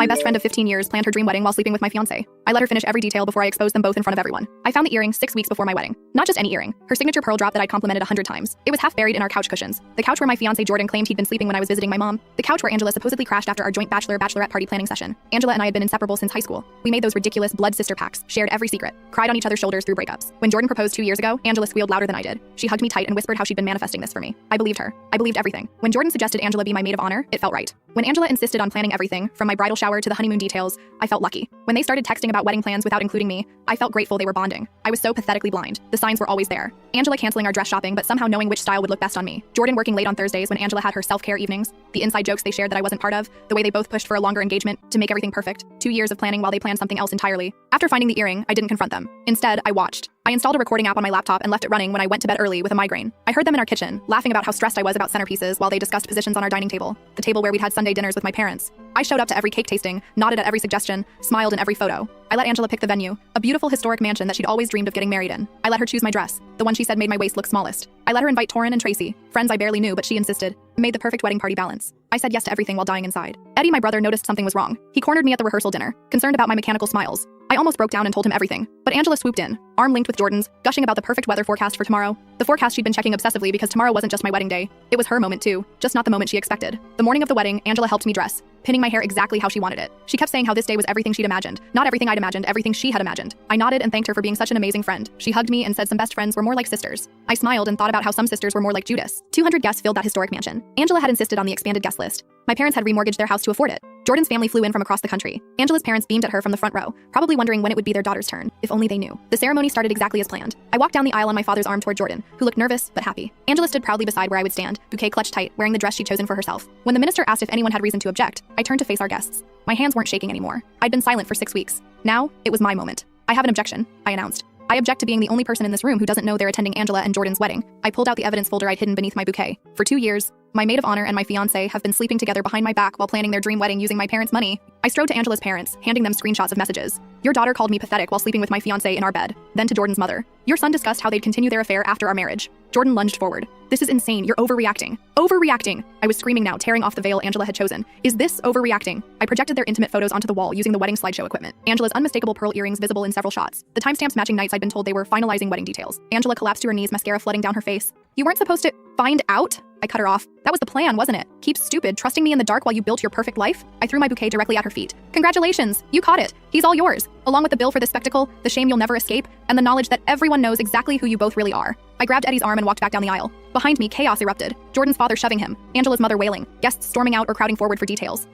My best friend of 15 years planned her dream wedding while sleeping with my fiancé. I let her finish every detail before I exposed them both in front of everyone. I found the earring 6 weeks before my wedding. Not just any earring. Her signature pearl drop that I'd complimented 100 times. It was half buried in our couch cushions. The couch where my fiancé Jordan claimed he'd been sleeping when I was visiting my mom. The couch where Angela supposedly crashed after our joint bachelorette party planning session. Angela and I had been inseparable since high school. We made those ridiculous blood sister pacts, shared every secret, cried on each other's shoulders through breakups. When Jordan proposed 2 years ago, Angela squealed louder than I did. She hugged me tight and whispered how she'd been manifesting this for me. I believed her. I believed everything. When Jordan suggested Angela be my maid of honor, it felt right. When Angela insisted on planning everything, from my bridal shower to the honeymoon details, I felt lucky. When they started texting about wedding plans without including me, I felt grateful they were bonding. I was so pathetically blind. The signs were always there. Angela canceling our dress shopping, but somehow knowing which style would look best on me. Jordan working late on Thursdays when Angela had her self-care evenings. The inside jokes they shared that I wasn't part of. The way they both pushed for a longer engagement to make everything perfect. 2 years of planning while they planned something else entirely. After finding the earring, I didn't confront them. Instead, I watched. I installed a recording app on my laptop and left it running when I went to bed early with a migraine. I heard them in our kitchen, laughing about how stressed I was about centerpieces while they discussed positions on our dining table, the table where we'd had Sunday dinners with my parents. I showed up to every cake tasting, nodded at every suggestion, smiled in every photo. I let Angela pick the venue, a beautiful historic mansion that she'd always dreamed of getting married in. I let her choose my dress, the one she said made my waist look smallest. I let her invite Torin and Tracy, friends I barely knew but she insisted, made the perfect wedding party balance. I said yes to everything while dying inside. Eddie, my brother, noticed something was wrong. He cornered me at the rehearsal dinner, concerned about my mechanical smiles. I almost broke down and told him everything, but Angela swooped in, arm linked with Jordan's, gushing about the perfect weather forecast for tomorrow. The forecast she'd been checking obsessively because tomorrow wasn't just my wedding day. It was her moment too, just not the moment she expected. The morning of the wedding, Angela helped me dress, pinning my hair exactly how she wanted it. She kept saying how this day was everything she'd imagined. Not everything I'd imagined, everything she had imagined. I nodded and thanked her for being such an amazing friend. She hugged me and said some best friends were more like sisters. I smiled and thought about how some sisters were more like Judas. 200 guests filled that historic mansion. Angela had insisted on the expanded guest list. My parents had remortgaged their house to afford it. Jordan's family flew in from across the country. Angela's parents beamed at her from the front row, probably wondering when it would be their daughter's turn. If only they knew. The ceremony started exactly as planned. I walked down the aisle on my father's arm toward Jordan, who looked nervous but happy. Angela stood proudly beside where I would stand, bouquet clutched tight, wearing the dress she'd chosen for herself. When the minister asked if anyone had reason to object, I turned to face our guests. My hands weren't shaking anymore. I'd been silent for 6 weeks. Now, it was my moment. I have an objection, I announced. I object to being the only person in this room who doesn't know they're attending Angela and Jordan's wedding. I pulled out the evidence folder I'd hidden beneath my bouquet. For 2 years, my maid of honor and my fiancé have been sleeping together behind my back while planning their dream wedding using my parents' money. I strode to Angela's parents, handing them screenshots of messages. Your daughter called me pathetic while sleeping with my fiancé in our bed. Then to Jordan's mother. Your son discussed how they'd continue their affair after our marriage. Jordan lunged forward. This is insane. You're overreacting. Overreacting. I was screaming now, tearing off the veil Angela had chosen. Is this overreacting? I projected their intimate photos onto the wall using the wedding slideshow equipment. Angela's unmistakable pearl earrings visible in several shots. The timestamps matching nights I'd been told they were finalizing wedding details. Angela collapsed to her knees, mascara flooding down her face. You weren't supposed to find out? I cut her off. That was the plan, wasn't it? Keep stupid, trusting me in the dark while you built your perfect life? I threw my bouquet directly at her feet. Congratulations, you caught it. He's all yours. Along with the bill for this spectacle, the shame you'll never escape, and the knowledge that everyone knows exactly who you both really are. I grabbed Eddie's arm and walked back down the aisle. Behind me, chaos erupted. Jordan's father shoving him, Angela's mother wailing, guests storming out or crowding forward for details.